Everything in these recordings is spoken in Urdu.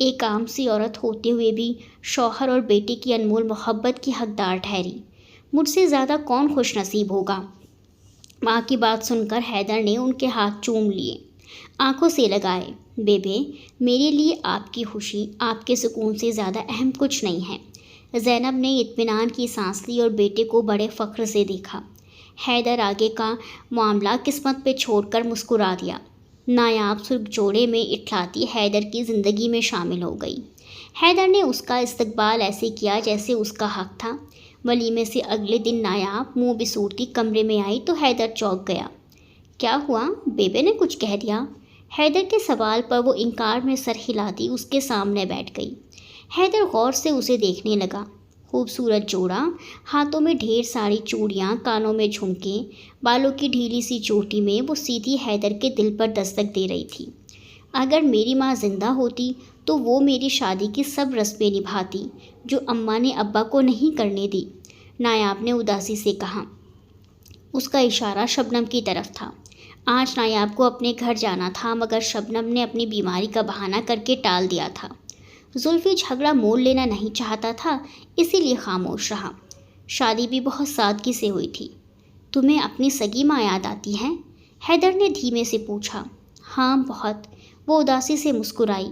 ایک عام سی عورت ہوتے ہوئے بھی شوہر اور بیٹے کی انمول محبت کی حقدار ٹھہری۔ مجھ سے زیادہ کون خوش نصیب ہوگا؟ ماں کی بات سن کر حیدر نے ان کے ہاتھ چوم لیے، آنکھوں سے لگائے۔ بیبے، میرے لیے آپ کی خوشی، آپ کے سکون سے زیادہ اہم کچھ نہیں ہے۔ زینب نے اطمینان کی سانس لی اور بیٹے کو بڑے فخر سے دیکھا۔ حیدر آگے کا معاملہ قسمت پہ چھوڑ کر مسکرا دیا۔ نایاب سرخ جوڑے میں اٹھلاتی حیدر کی زندگی میں شامل ہو گئی۔ حیدر نے اس کا استقبال ایسے کیا جیسے اس کا حق تھا۔ ولیمے سے اگلے دن نایاب منہ بسوڑتی کمرے میں آئی تو حیدر چونک گیا۔ کیا ہوا؟ بیبے نے کچھ کہہ دیا؟ حیدر کے سوال پر وہ انکار میں سر ہلاتی اس کے سامنے بیٹھ گئی۔ حیدر غور سے اسے دیکھنے لگا۔ خوبصورت جوڑا، ہاتھوں میں ڈھیر ساری چوڑیاں، کانوں میں جھمکے، بالوں کی ڈھیلی سی چوٹی میں وہ سیدھی حیدر کے دل پر دستک دے رہی تھی۔ اگر میری ماں زندہ ہوتی تو وہ میری شادی کی سب رسمیں نبھاتی جو اماں نے ابا کو نہیں کرنے دی، نایاب نے اداسی سے کہا۔ اس کا اشارہ شبنم کی طرف تھا۔ آج نایاب کو اپنے گھر جانا تھا مگر شبنم نے اپنی بیماری کا بہانہ کر کے ٹال دیا تھا۔ زلفی جھگڑا مول لینا نہیں چاہتا تھا، اسی لیے خاموش رہا۔ شادی بھی بہت سادگی سے ہوئی تھی۔ تمہیں اپنی سگی ماں یاد آتی ہے؟ حیدر نے دھیمے سے پوچھا۔ ہاں بہت، وہ اداسی سے مسکرائی۔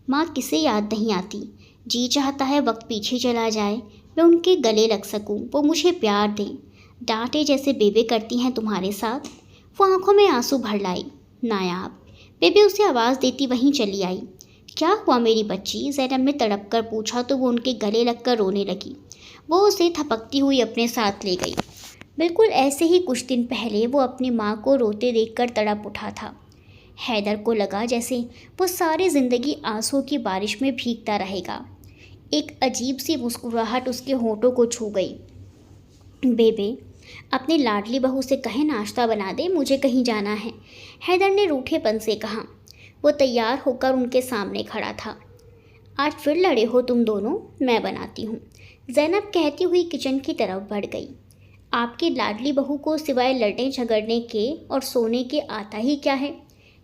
ماں کسے یاد نہیں آتی؟ جی چاہتا ہے وقت پیچھے چلا جائے، میں ان کے گلے لگ سکوں، وہ مجھے پیار دیں، ڈانٹے جیسے بیبے کرتی ہیں تمہارے ساتھ۔ وہ آنکھوں میں آنسو بھر لائی۔ نایاب، بیبے اسے آواز دیتی وہیں چلی آئی۔ کیا ہوا میری بچی؟ زینب نے تڑپ کر پوچھا تو وہ ان کے گلے لگ کر رونے لگی۔ وہ اسے تھپکتی ہوئی اپنے ساتھ لے گئی۔ بالکل ایسے ہی کچھ دن پہلے وہ اپنی ماں کو روتے دیکھ کر تڑپ اٹھا تھا۔ حیدر کو لگا جیسے وہ ساری زندگی آنسوں کی بارش میں بھیگتا رہے گا۔ ایک عجیب سی مسکراہٹ اس کے ہونٹوں کو چھو گئی۔ بیبے، اپنی لاڈلی بہو سے کہیں ناشتہ بنا دے، مجھے کہیں جانا ہے، حیدر نے روٹھے پن سے کہا۔ وہ تیار ہو کر ان کے سامنے کھڑا تھا۔ آج پھر لڑے ہو تم دونوں؟ میں بناتی ہوں، زینب کہتی ہوئی کچن کی طرف بڑھ گئی۔ آپ کی لاڈلی بہو کو سوائے لڑنے جھگڑنے کے اور سونے کے آتا ہی کیا ہے؟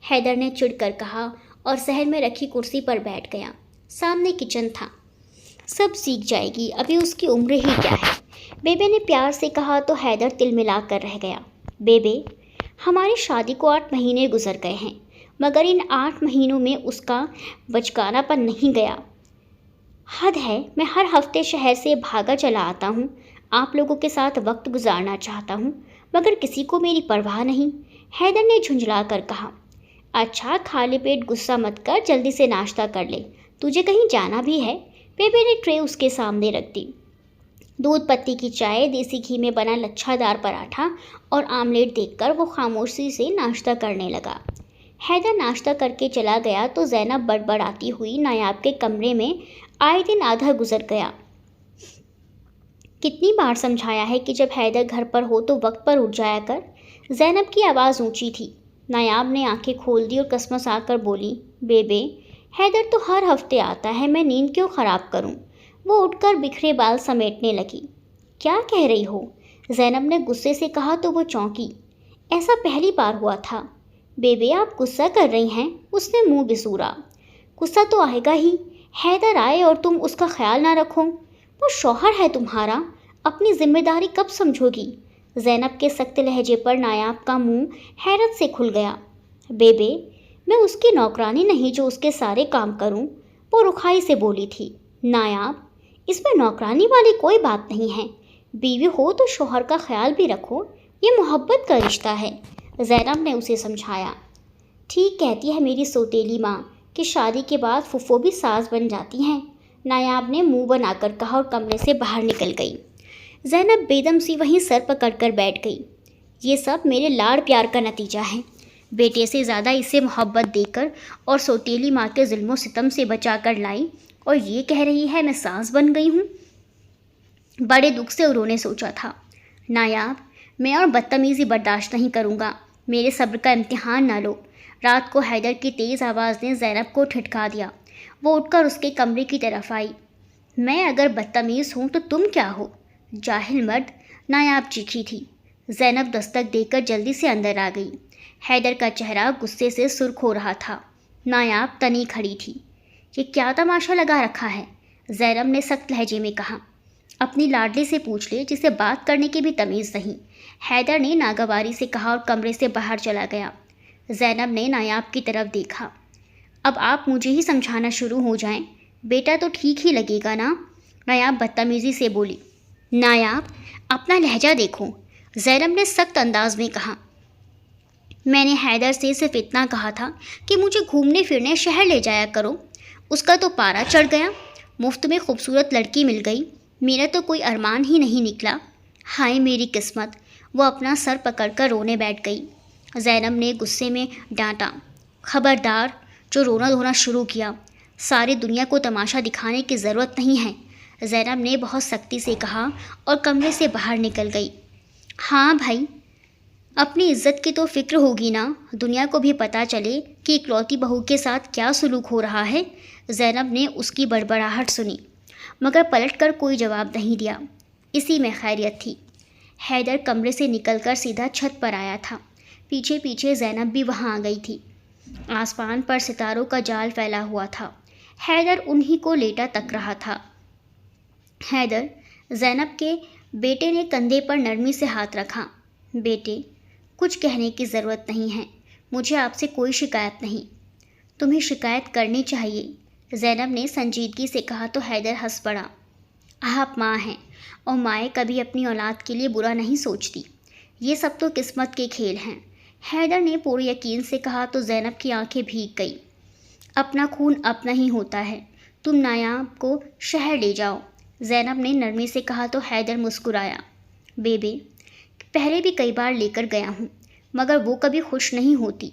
حیدر نے چڑ کر کہا اور صحن میں رکھی کرسی پر بیٹھ گیا۔ سامنے کچن تھا۔ سب سیکھ جائے گی، ابھی اس کی عمر ہی کیا ہے، بیبے نے پیار سے کہا تو حیدر تل ملا کر رہ گیا۔ بیبے، ہماری شادی کو 8 مہینے گزر گئے ہیں مگر ان 8 مہینوں میں اس کا بچگانہ پن نہیں گیا۔ حد ہے، میں ہر ہفتے شہر سے بھاگا چلا آتا ہوں، آپ لوگوں کے ساتھ وقت گزارنا چاہتا ہوں مگر کسی کو میری پرواہ نہیں، حیدر نے جھنجھلا کر کہا۔ اچھا، خالی پیٹ غصہ مت کر، جلدی سے ناشتہ کر لے، تجھے کہیں جانا بھی ہے۔ بیبے نے ٹرے اس کے سامنے رکھ دی۔ دودھ پتی کی چائے، دیسی گھی میں بنا لچھا دار پراٹھا اور آملیٹ دیکھ کر وہ خاموشی سے ناشتہ کرنے لگا۔ حیدر ناشتہ کر کے چلا گیا تو زینب بڑبڑاتی ہوئی نایاب کے کمرے میں آئے دن آدھا گزر گیا۔ کتنی بار سمجھایا ہے کہ جب حیدر گھر پر ہو تو وقت پر اٹھ جایا کر۔ زینب کی آواز اونچی تھی۔ نایاب نے آنکھیں کھول دی اور کسمسا کر بولی، بیبے، حیدر تو ہر ہفتے آتا ہے، میں نیند کیوں خراب کروں؟ وہ اٹھ کر بکھرے بال سمیٹنے لگی۔ کیا کہہ رہی ہو؟ زینب نے غصے سے کہا تو وہ چونکی۔ ایسا پہلی بار ہوا تھا۔ بیبے، آپ غصہ کر رہی ہیں؟ اس نے منہ بسورا۔ غصہ تو آئے گا ہی، حیدر آئے اور تم اس کا خیال نہ رکھو، وہ شوہر ہے تمہارا، اپنی ذمہ داری کب سمجھو گی؟ زینب کے سخت لہجے پر نایاب کا منہ حیرت سے کھل گیا۔ بیبے، میں اس کی نوکرانی نہیں جو اس کے سارے کام کروں، وہ رکھائی سے بولی تھی۔ نایاب، اس میں نوکرانی والی کوئی بات نہیں ہے، بیوی ہو تو شوہر کا خیال بھی رکھو، یہ محبت کا رشتہ ہے، زینب نے اسے سمجھایا۔ ٹھیک کہتی ہے میری سوتیلی ماں کہ شادی کے بعد پھپھو بھی ساس بن جاتی ہیں، نایاب نے منہ بنا کر کہا اور کمرے سے باہر نکل گئی۔ زینب بیدم سی وہیں سر پکڑ کر بیٹھ گئی۔ یہ سب میرے لاڑ پیار کا نتیجہ ہے، بیٹے سے زیادہ اسے محبت دے کر اور سوتیلی ماں کے ظلم و ستم سے بچا کر لائی، اور یہ کہہ رہی ہے میں ساس بن گئی ہوں۔ بڑے دکھ سے انہوں نے سوچا تھا، نایاب، میں اور بدتمیزی برداشت نہیں کروں گا، میرے صبر کا امتحان نہ لو۔ رات کو حیدر کی تیز آواز نے زینب کو ٹھٹکا دیا۔ وہ اٹھ کر اس کے کمرے کی طرف آئی۔ میں اگر بدتمیز ہوں تو تم کیا ہو؟ جاہل مرد، نایاب چیخی تھی۔ زینب دستک دے کر جلدی سے اندر آ گئی۔ حیدر کا چہرہ غصے سے سرخ ہو رہا تھا۔ نایاب تنی کھڑی تھی۔ یہ کیا تماشا لگا رکھا ہے؟ زینب نے سخت لہجے میں کہا۔ اپنی لاڈلی سے پوچھ لے جسے بات کرنے کی بھی تمیز نہیں، حیدر نے ناگواری سے کہا اور کمرے سے باہر چلا گیا۔ زینب نے نایاب کی طرف دیکھا۔ اب آپ مجھے ہی سمجھانا شروع ہو جائیں، بیٹا تو ٹھیک ہی لگے گا نا؟ نایاب بدتمیزی سے بولی۔ نایاب اپنا لہجہ دیکھو، زینب نے سخت انداز میں کہا۔ میں نے حیدر سے صرف اتنا کہا تھا کہ مجھے گھومنے پھرنے شہر لے جایا کرو، اس کا تو پارا چڑھ گیا، مفت میں خوبصورت لڑکی مل گئی، میرا تو کوئی ارمان ہی نہیں نکلا، ہائے میری قسمت۔ وہ اپنا سر پکڑ کر رونے بیٹھ گئی۔ زینب نے غصے میں ڈانٹا، خبردار، جو رونا دھونا شروع کیا، ساری دنیا کو تماشا دکھانے کی ضرورت نہیں ہے، زینب نے بہت سختی سے کہا اور کمرے سے باہر نکل گئی۔ ہاں بھائی، اپنی عزت کی تو فکر ہوگی نا، دنیا کو بھی پتہ چلے کہ اکلوتی بہو کے ساتھ کیا سلوک ہو رہا ہے۔ زینب نے اس کی بڑبڑاہٹ سنی مگر پلٹ کر کوئی جواب نہیں دیا۔ اسی میں خیریت تھی۔ حیدر کمرے سے نکل کر سیدھا چھت پر آیا تھا، پیچھے پیچھے زینب بھی وہاں آ گئی تھی۔ آسمان پر ستاروں کا جال پھیلا ہوا تھا، حیدر انہی کو لیٹا تک رہا تھا۔ حیدر، زینب کے بیٹے نے کندھے پر نرمی سے ہاتھ رکھا۔ بیٹے، کچھ کہنے کی ضرورت نہیں ہے، مجھے آپ سے کوئی شکایت نہیں۔ تمہیں شکایت کرنی چاہیے، زینب نے سنجیدگی سے کہا تو حیدر ہنس پڑا۔ آپ ماں ہیں اور مائیں کبھی اپنی اولاد کے لیے برا نہیں سوچتی، یہ سب تو قسمت کے کھیل ہیں، حیدر نے پورے یقین سے کہا تو زینب کی آنکھیں بھیگ گئی۔ اپنا خون اپنا ہی ہوتا ہے، تم نایاب کو شہر لے جاؤ، زینب نے نرمی سے کہا تو حیدر مسکرایا۔ بیبے، پہلے بھی کئی بار لے کر گیا ہوں مگر وہ کبھی خوش نہیں ہوتی،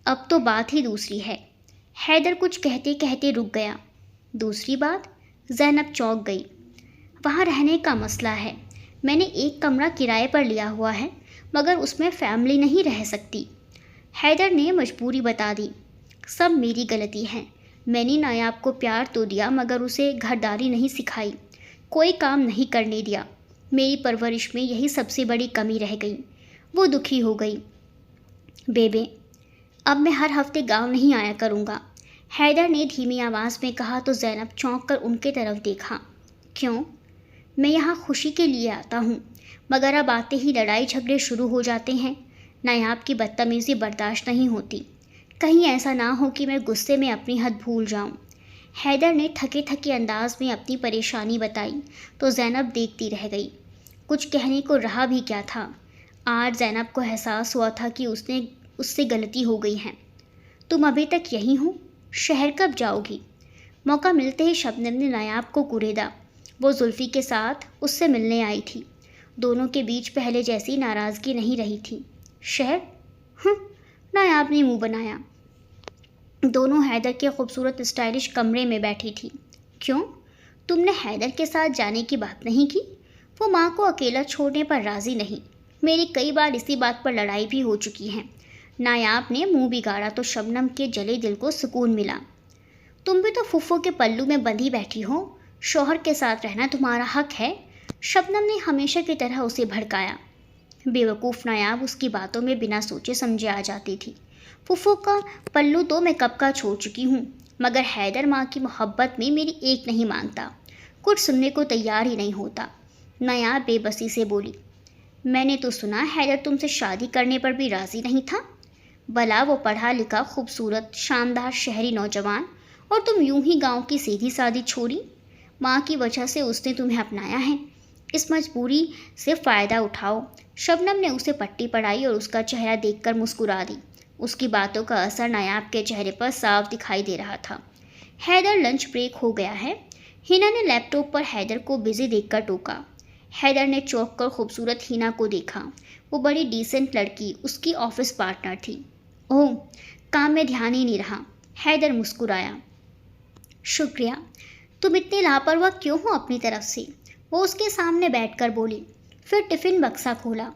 اب تو بات ہی دوسری ہے۔ حیدر کچھ کہتے کہتے رک گیا۔ دوسری بات؟ زینب چونک گئی۔ وہاں رہنے کا مسئلہ ہے، میں نے ایک کمرہ کرائے پر لیا ہوا ہے مگر اس میں فیملی نہیں رہ سکتی، حیدر نے مجبوری بتا دی۔ سب میری غلطی ہے، میں نے نایاب کو پیار تو دیا مگر اسے گھرداری نہیں سکھائی، کوئی کام نہیں کرنے دیا، میری پرورش میں یہی سب سے بڑی کمی رہ گئی۔ وہ دکھی ہو گئی۔ بیبے، اب میں ہر ہفتے گاؤں نہیں آیا کروں گا، حیدر نے دھیمی آواز میں کہا تو زینب چونک کر ان کے طرف دیکھا۔ کیوں؟ میں یہاں خوشی کے لیے آتا ہوں مگر اب آتے ہی لڑائی جھگڑے شروع ہو جاتے ہیں، نایاب کی بدتمیزی برداشت نہیں ہوتی، کہیں ایسا نہ ہو کہ میں غصے میں اپنی حد بھول جاؤں۔ حیدر نے تھکے تھکے انداز میں اپنی پریشانی بتائی تو زینب دیکھتی رہ گئی۔ کچھ کہنے کو رہا بھی کیا تھا، آج زینب کو احساس ہوا تھا کہ اس سے غلطی ہو گئی ہے۔ تم ابھی تک یہیں ہو؟ شہر کب جاؤ گی؟ موقع ملتے ہی شبنم نے نایاب کو کوریدا۔ وہ زلفی کے ساتھ اس سے ملنے آئی تھی، دونوں کے بیچ پہلے جیسی ناراضگی نہیں رہی تھی۔ شہر؟ نایاب نے منہ بنایا۔ دونوں حیدر کے خوبصورت اسٹائلش کمرے میں بیٹھی تھی۔ کیوں؟ تم نے حیدر کے ساتھ جانے کی بات نہیں کی؟ وہ ماں کو اکیلا چھوڑنے پر راضی نہیں، میری کئی بار اسی بات پر لڑائی بھی ہو چکی ہے۔ نایاب نے منہ بگاڑا تو شبنم کے جلے دل کو سکون ملا۔ تم بھی تو پھپھو کے پلو میں بندھی بیٹھی ہو، شوہر کے ساتھ رہنا تمہارا حق ہے، شبنم نے ہمیشہ کی طرح اسے بھڑکایا۔ بے وقوف نایاب اس کی باتوں میں بنا سوچے سمجھے آ جاتی تھی۔ پھپھو کا پلو تو میں کب کا چھوڑ چکی ہوں مگر حیدر ماں کی محبت میں میری ایک نہیں مانتا، کچھ سننے کو تیار ہی نہیں ہوتا، نایاب بے بسی سے بولی۔ میں نے تو سنا حیدر تم سے شادی کرنے پر بھی راضی نہیں تھا، بھلا وہ پڑھا لکھا خوبصورت شاندار شہری نوجوان اور تم یوں ہی گاؤں کی سیدھی سادی چھوری، ماں کی وجہ سے اس نے تمہیں اپنایا ہے، اس مجبوری سے فائدہ اٹھاؤ۔ شبنم نے اسے پٹی پڑھائی اور اس کا چہرہ دیکھ کر مسکرا دی۔ اس کی باتوں کا اثر نایاب کے چہرے پر صاف دکھائی دے رہا تھا۔ حیدر لنچ بریک ہو گیا ہے، ہینا نے لیپ ٹاپ پر حیدر کو بزی دیکھ کر ٹوکا۔ حیدر نے چونک کر خوبصورت ہینا کو دیکھا، وہ بڑی ڈیسنٹ لڑکی اس کی آفس پارٹنر تھی۔ اوہ، کام میں دھیان ہی نہیں رہا، حیدر مسکرایا۔ شکریہ، تم اتنے لاپرواہ کیوں ہو اپنی طرف سے؟ وہ اس کے سامنے بیٹھ کر بولی، پھر ٹفن بکسا کھولا۔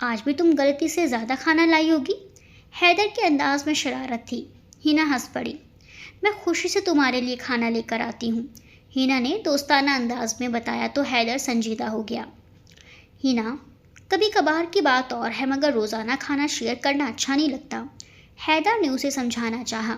آج بھی تم غلطی سے زیادہ کھانا لائی ہوگی؟ حیدر کے انداز میں شرارت تھی۔ ہینا ہنس پڑی۔ میں خوشی سے تمہارے لیے کھانا لے کر آتی ہوں، ہینا نے دوستانہ انداز میں بتایا تو حیدر سنجیدہ ہو گیا۔ ہینا، کبھی کبھار کی بات اور ہے مگر روزانہ کھانا شیئر کرنا اچھا نہیں لگتا، حیدر نے اسے سمجھانا چاہا۔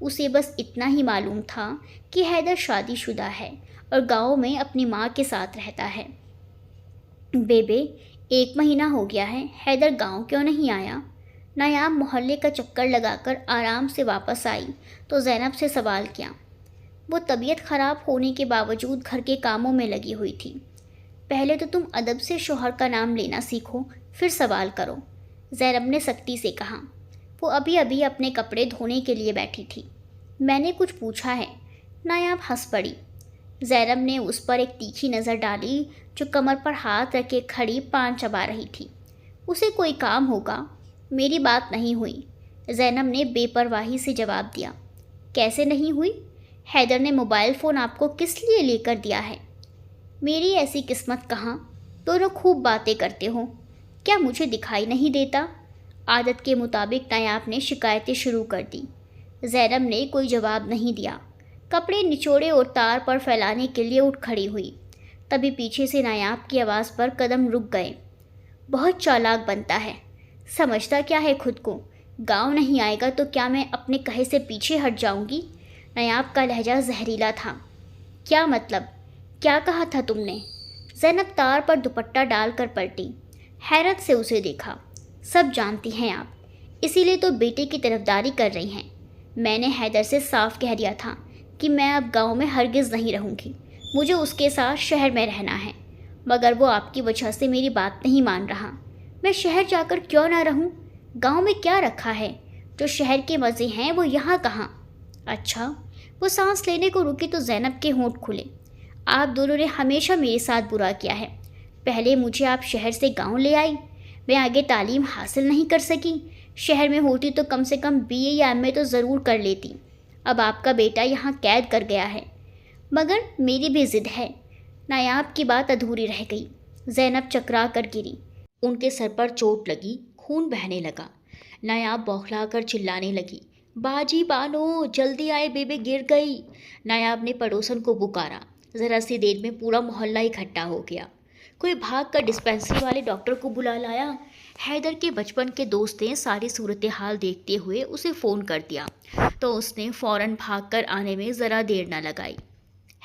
اسے بس اتنا ہی معلوم تھا کہ حیدر شادی شدہ ہے اور گاؤں میں اپنی ماں کے ساتھ رہتا ہے۔ بیبے، 1 مہینہ ہو گیا ہے، حیدر گاؤں کیوں نہیں آیا؟ نایاب محلے کا چکر لگا کر آرام سے واپس آئی تو زینب سے سوال کیا۔ وہ طبیعت خراب ہونے کے باوجود گھر کے کاموں میں لگی ہوئی تھی۔ پہلے تو تم ادب سے شوہر کا نام لینا سیکھو، پھر سوال کرو، زینب نے سختی سے کہا۔ وہ ابھی ابھی اپنے کپڑے دھونے کے لیے بیٹھی تھی۔ میں نے کچھ پوچھا ہے؟ نایاب ہنس پڑی۔ زینب نے اس پر ایک تیکھی نظر ڈالی جو کمر پر ہاتھ رکھے کھڑی پان چبا رہی تھی۔ اسے کوئی کام ہوگا؟ میری بات نہیں ہوئی، زینب نے بے پرواہی سے جواب دیا۔ کیسے نہیں ہوئی؟ حیدر نے موبائل فون آپ کو کس لیے لے کر دیا ہے؟ میری ایسی قسمت کہاں، دونوں خوب باتیں کرتے ہو، کیا مجھے دکھائی نہیں دیتا؟ عادت کے مطابق نایاب نے شکایتیں شروع کر دی۔ زینب نے کوئی جواب نہیں دیا، کپڑے نچوڑے اور تار پر پھیلانے کے لیے اٹھ کھڑی ہوئی۔ تبھی پیچھے سے نایاب کی آواز پر قدم رک گئے۔ بہت چالاک بنتا ہے، سمجھتا کیا ہے خود کو؟ گاؤں نہیں آئے گا تو کیا میں اپنے کہے سے پیچھے ہٹ جاؤں گی؟ نایاب کا لہجہ زہریلا تھا۔ کیا مطلب؟ کیا کہا تھا تم نے؟ زینب تار پر دوپٹہ ڈال کر پلٹی، حیرت سے اسے دیکھا۔ سب جانتی ہیں آپ، اسی لیے تو بیٹے کی طرفداری کر رہی ہیں۔ میں نے حیدر سے صاف کہہ دیا تھا کہ میں اب گاؤں میں ہرگز نہیں رہوں گی، مجھے اس کے ساتھ شہر میں رہنا ہے، مگر وہ آپ کی وجہ سے میری بات نہیں مان رہا۔ میں شہر جا کر کیوں نہ رہوں؟ گاؤں میں کیا رکھا ہے؟ جو شہر کے مزے ہیں وہ یہاں کہاں؟ اچھا، وہ سانس لینے کو رکی تو زینب کے ہونٹ کھلے۔ آپ دونوں نے ہمیشہ میرے ساتھ برا کیا ہے۔ پہلے مجھے آپ شہر سے گاؤں لے آئی، میں آگے تعلیم حاصل نہیں کر سکی، شہر میں ہوتی تو کم سے کم BA یا MA تو ضرور کر لیتی۔ اب آپ کا بیٹا یہاں قید کر گیا ہے، مگر میری بھی ضد ہے۔ نایاب کی بات ادھوری رہ گئی۔ زینب چکرا کر گری، ان کے سر پر چوٹ لگی، خون بہنے لگا۔ نایاب بوکھلا کر چلانے لگی، باجی بانو جلدی آئے، بیبے گر گئی۔ نایاب نے پڑوسن کو پکارا۔ ذرا سی دیر میں پورا محلہ اکٹھا ہو گیا۔ کوئی بھاگ کر ڈسپینسری والے ڈاکٹر کو بلا لایا۔ حیدر کے بچپن کے دوست نے ساری صورتحال دیکھتے ہوئے اسے فون کر دیا تو اس نے فوراً بھاگ کر آنے میں ذرا دیر نہ لگائی۔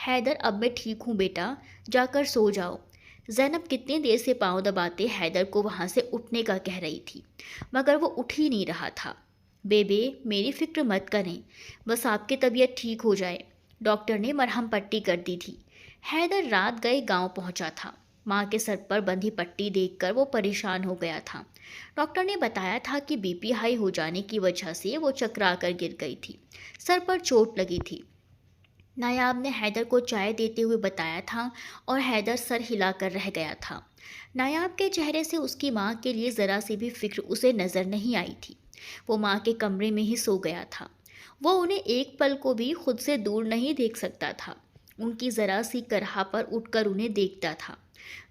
حیدر، اب میں ٹھیک ہوں بیٹا، جا کر سو جاؤ۔ زینب کتنی دیر سے پاؤں دباتے حیدر کو وہاں سے اٹھنے کا کہہ رہی تھی، مگر وہ اٹھ ہی نہیں رہا تھا۔ بیبے، میری فکر مت کریں، بس آپ کی طبیعت ٹھیک ہو جائے، ڈاکٹر نے مرہم پٹی کر دی تھی۔ حیدر رات گئے گاؤں پہنچا تھا۔ ماں کے سر پر بندھی پٹی دیکھ کر وہ پریشان ہو گیا تھا۔ ڈاکٹر نے بتایا تھا کہ BP ہائی ہو جانے کی وجہ سے وہ چکرا کر گر گئی تھی، سر پر چوٹ لگی تھی۔ نایاب نے حیدر کو چائے دیتے ہوئے بتایا تھا اور حیدر سر ہلا کر رہ گیا تھا۔ نایاب کے چہرے سے اس کی ماں کے لیے ذرا سی بھی فکر اسے نظر نہیں آئی تھی۔ وہ ماں کے کمرے میں ہی سو گیا تھا۔ وہ انہیں ایک پل کو بھی خود سے دور نہیں دیکھ سکتا تھا۔ ان کی ذرا سی کرہا پر اٹھ کر انہیں دیکھتا تھا۔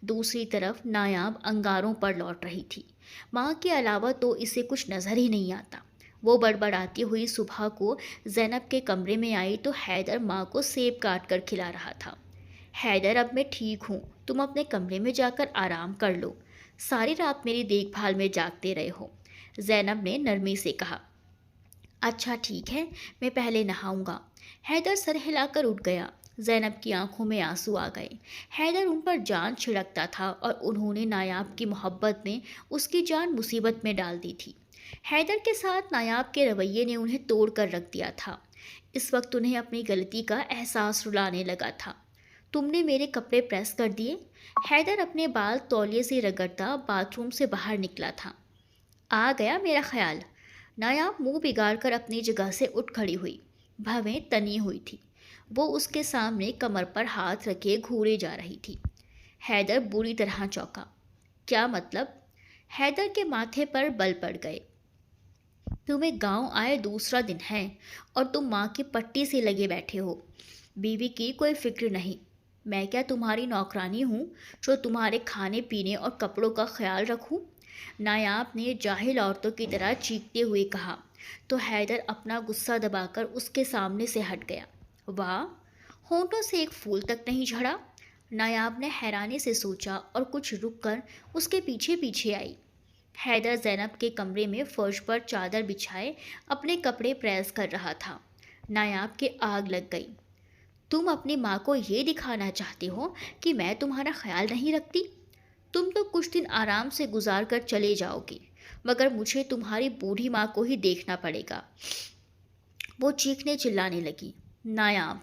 دوسری طرف نایاب انگاروں پر لوٹ رہی تھی۔ ماں کے علاوہ تو اسے کچھ نظر ہی نہیں آتا۔ وہ بڑبڑاتی ہوئی صبح کو زینب کے کمرے میں آئی تو حیدر ماں کو سیب کاٹ کر کھلا رہا تھا۔ حیدر، اب میں ٹھیک ہوں، تم اپنے کمرے میں جا کر آرام کر لو، ساری رات میری دیکھ بھال میں جاگتے رہے ہو، زینب نے نرمی سے کہا۔ اچھا ٹھیک ہے، میں پہلے نہاؤں گا۔ حیدر سر ہلا کر اٹھ گیا۔ زینب کی آنکھوں میں آنسو آ گئے۔ حیدر ان پر جان چھڑکتا تھا اور انہوں نے نایاب کی محبت میں اس کی جان مصیبت میں ڈال دی تھی۔ حیدر کے ساتھ نایاب کے رویے نے انہیں توڑ کر رکھ دیا تھا۔ اس وقت انہیں اپنی غلطی کا احساس رلانے لگا تھا۔ تم نے میرے کپڑے پریس کر دیے؟ حیدر اپنے بال تولیے سے رگڑتا باتھ روم سے باہر نکلا تھا۔ آ گیا میرا خیال۔ نایاب منہ بگاڑ کر اپنی جگہ سے اٹھ کھڑی ہوئی، بھویں تنی ہوئی تھی۔ وہ اس کے سامنے کمر پر ہاتھ رکھے گھورے جا رہی تھی۔ حیدر بری طرح چونکا۔ کیا مطلب؟ حیدر کے ماتھے پر بل پڑ گئے۔ تمہیں گاؤں آئے دوسرا دن ہے اور تم ماں کی پٹی سے لگے بیٹھے ہو۔ بیوی کی کوئی فکر نہیں؟ میں کیا تمہاری نوکرانی ہوں جو تمہارے کھانے پینے اور کپڑوں کا خیال رکھوں؟ نایاب نے جاہل عورتوں کی طرح چیختے ہوئے کہا تو حیدر اپنا غصہ دبا کر اس کے سامنے سے ہٹ گیا۔ واہ، ہونٹوں سے ایک پھول تک نہیں جھڑا؟ نایاب نے حیرانی سے سوچا اور کچھ رک کر اس کے پیچھے پیچھے آئی۔ حیدر زینب کے کمرے میں فرش پر چادر بچھائے اپنے کپڑے پریس کر رہا تھا۔ نایاب کے آگ لگ گئی۔ تم اپنی ماں کو یہ دکھانا چاہتے ہو کہ میں تمہارا خیال نہیں رکھتی؟ تم تو کچھ دن آرام سے گزار کر چلے جاؤ گے، مگر مجھے تمہاری بوڑھی ماں کو ہی دیکھنا پڑے گا۔ وہ چیخنے چلانے لگی۔ نایاب،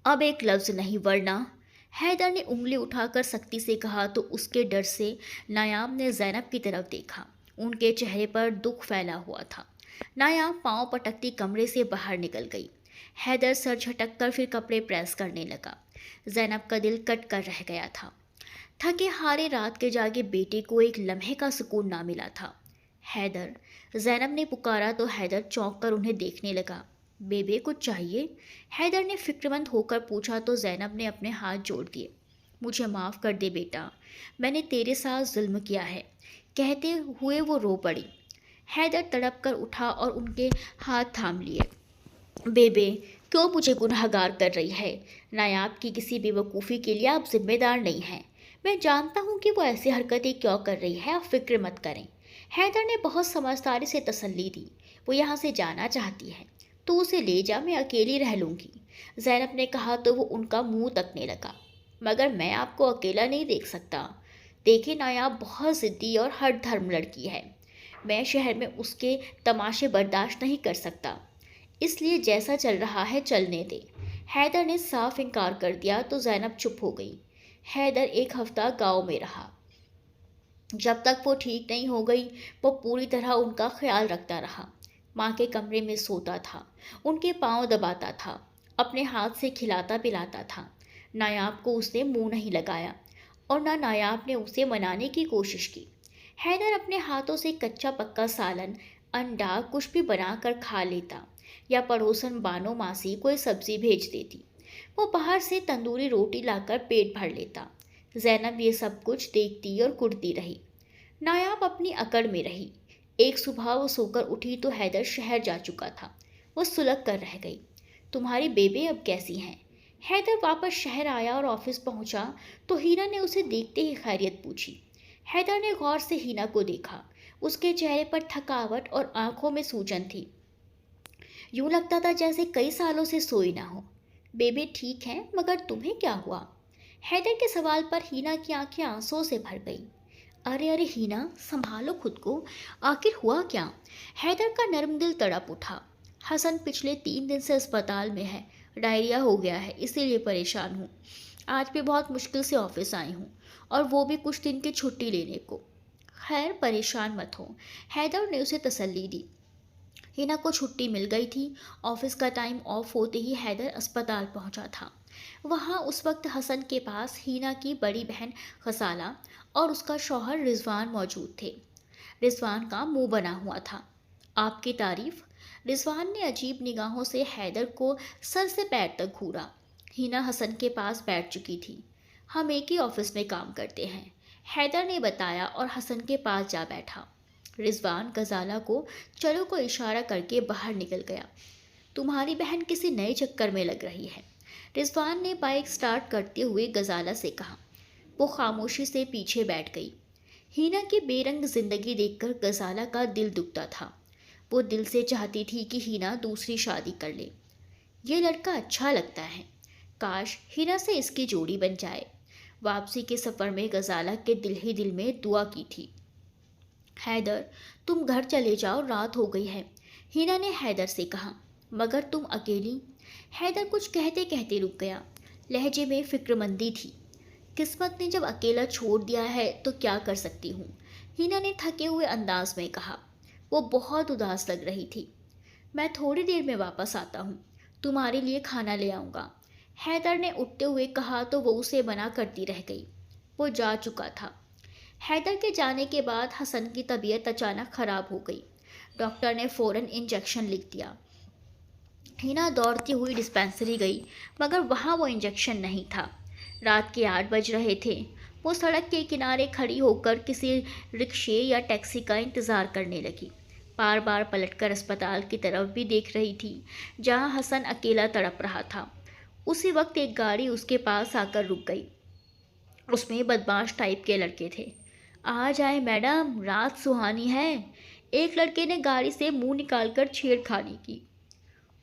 اب ایک لفظ نہیں ورنہ۔ حیدر نے انگلی اٹھا کر سختی سے کہا تو اس کے ڈر سے نایاب نے زینب کی طرف دیکھا۔ ان کے چہرے پر دکھ پھیلا ہوا تھا۔ نایاب پاؤں پٹکتی کمرے سے باہر نکل گئی۔ حیدر سر جھٹک کر پھر کپڑے پریس کرنے لگا۔ زینب کا دل کٹ کر رہ گیا تھا۔ تھکے ہارے رات کے جاگے بیٹے کو ایک لمحے کا سکون نہ ملا تھا۔ حیدر، زینب نے پکارا تو حیدر چونک کر انہیں دیکھنے لگا۔ بیبے کچھ چاہیے؟ حیدر نے فکر مند ہو کر پوچھا تو زینب نے اپنے ہاتھ جوڑ دیے۔ مجھے معاف کر دے بیٹا، میں نے تیرے ساتھ ظلم کیا ہے، کہتے ہوئے وہ رو پڑی۔ حیدر تڑپ کر اٹھا اور ان کے ہاتھ تھام لیے۔ بیبے، کیوں مجھے گناہ گار کر رہی ہے؟ نایاب کی کسی بے وقوفی کے لیے آپ ذمہ دار نہیں ہیں۔ میں جانتا ہوں کہ وہ ایسی حرکتیں کیوں کر رہی ہے، آپ فکر مت کریں۔ حیدر نے بہت سمجھداری سے تسلی دی۔ وہ یہاں سے جانا چاہتی ہے تو اسے لے جا، میں اکیلی رہ لوں گی۔ زینب نے کہا تو وہ ان کا منہ تکنے لگا۔ مگر میں آپ کو اکیلا نہیں دیکھ سکتا۔ دیکھیں، نایاب بہت ضدی اور ہٹ دھرم لڑکی ہے۔ میں شہر میں اس کے تماشے برداشت نہیں کر سکتا، اس لیے جیسا چل رہا ہے چلنے دے۔ حیدر نے صاف انکار کر دیا تو زینب چپ ہو گئی۔ حیدر ایک ہفتہ گاؤں میں رہا۔ جب تک وہ ٹھیک نہیں ہو گئی وہ پوری طرح ان کا خیال رکھتا رہا۔ ماں کے کمرے میں سوتا تھا، ان کے پاؤں دباتا تھا، اپنے ہاتھ سے کھلاتا پلاتا تھا۔ نایاب کو اس نے منہ نہیں لگایا اور نہ نایاب نے اسے منانے کی کوشش کی۔ حیدر اپنے ہاتھوں سے کچا پکا سالن، انڈا کچھ بھی بنا کر کھا لیتا یا پڑوسن بانو ماسی کوئی سبزی بھیج دیتی۔ وہ باہر سے تندوری روٹی لا کر پیٹ بھر لیتا۔ زینب یہ سب کچھ دیکھتی اور کڑتی رہی۔ نایاب اپنی اکڑ میں رہی۔ ایک صبح وہ سو کر اٹھی تو حیدر شہر جا چکا تھا۔ وہ سلگ کر رہ گئی۔ تمہاری بیبے اب کیسی ہیں؟ حیدر واپس شہر آیا اور آفس پہنچا تو ہینا نے اسے دیکھتے ہی خیریت پوچھی۔ حیدر نے غور سے ہینا کو دیکھا۔ اس کے چہرے پر تھکاوٹ اور آنکھوں میں سوجن تھی۔ یوں لگتا تھا جیسے کئی سالوں سے سوئی نہ ہو۔ بیبے ٹھیک ہیں، مگر تمہیں کیا ہوا؟ حیدر کے سوال پر ہینا کی آنکھیں آنسوں سے بھر گئیں۔ ارے ارے ہینا، سنبھالو خود کو، آخر ہوا کیا؟ حیدر کا نرم دل تڑپ اٹھا۔ حسن پچھلے 3 دن سے اسپتال میں ہے، ڈائریا ہو گیا ہے، اسی لیے پریشان ہوں۔ آج بھی بہت مشکل سے آفس آئی ہوں، اور وہ بھی کچھ دن کی چھٹی لینے کو۔ خیر پریشان مت ہو، حیدر نے اسے تسلی دی۔ ہینا کو چھٹی مل گئی تھی۔ آفس کا ٹائم آف ہوتے ہی حیدر اسپتال پہنچا تھا۔ وہاں اس وقت حسن کے پاس ہینا کی بڑی بہن غزالہ اور اس کا شوہر رضوان موجود تھے۔ رضوان کا منہ بنا ہوا تھا۔ آپ کی تعریف؟ رضوان نے عجیب نگاہوں سے حیدر کو سر سے پیر تک گھورا۔ ہینا حسن کے پاس بیٹھ چکی تھی۔ ہم ایک ہی آفس میں کام کرتے ہیں، حیدر نے بتایا اور حسن کے پاس جا بیٹھا۔ رضوان غزالہ کو چلو کو اشارہ کر کے باہر نکل گیا۔ تمہاری بہن کسی نئے چکر میں لگ رہی ہے، رضوان نے بائک سٹارٹ کرتے ہوئے غزالہ سے کہا۔ وہ خاموشی سے پیچھے بیٹھ گئی۔ ہینا کی بے رنگ زندگی دیکھ کر غزالہ کا دل دکھتا تھا۔ وہ دل سے چاہتی تھی کہ ہینا دوسری شادی کر لے۔ یہ لڑکا اچھا لگتا ہے، کاش ہینا سے اس کی جوڑی بن جائے۔ واپسی کے سفر میں غزالہ کے دل ہی دل میں دعا کی تھی۔ حیدر، تم گھر چلے جاؤ، رات ہو گئی ہے، ہینا نے حیدر سے کہا۔ مگر تم اکیلی؟ حیدر کچھ کہتے کہتے رک گیا۔ لہجے میں فکر مندی تھی۔ قسمت نے جب اکیلا چھوڑ دیا ہے تو کیا کر سکتی ہوں، ہینا نے تھکے ہوئے انداز میں کہا۔ وہ بہت اداس لگ رہی تھی۔ میں تھوڑی دیر میں واپس آتا ہوں، تمہارے لیے کھانا لے آؤں گا، حیدر نے اٹھتے ہوئے کہا تو وہ اسے منع کرتی رہ گئی۔ وہ جا چکا تھا۔ حیدر کے جانے کے بعد حسن کی طبیعت اچانک خراب ہو گئی۔ ڈاکٹر نے فوراً انجیکشن لکھ دیا۔ ہینا دوڑتی ہوئی ڈسپینسری گئی، مگر وہاں وہ انجیکشن نہیں تھا۔ رات کے 8 بج رہے تھے۔ وہ سڑک کے کنارے کھڑی ہو کر کسی رکشے یا ٹیکسی کا انتظار کرنے لگی۔ بار بار پلٹ کر اسپتال کی طرف بھی دیکھ رہی تھی جہاں حسن اکیلا تڑپ رہا تھا۔ اسی وقت ایک گاڑی اس کے پاس آ کر رک گئی۔ اس میں بدمعاش ٹائپ کے لڑکے تھے۔ آ جائیں میڈم، رات سہانی ہے، ایک لڑکے نے گاڑی سے منہ نکال کر چھیڑ کھانی کی۔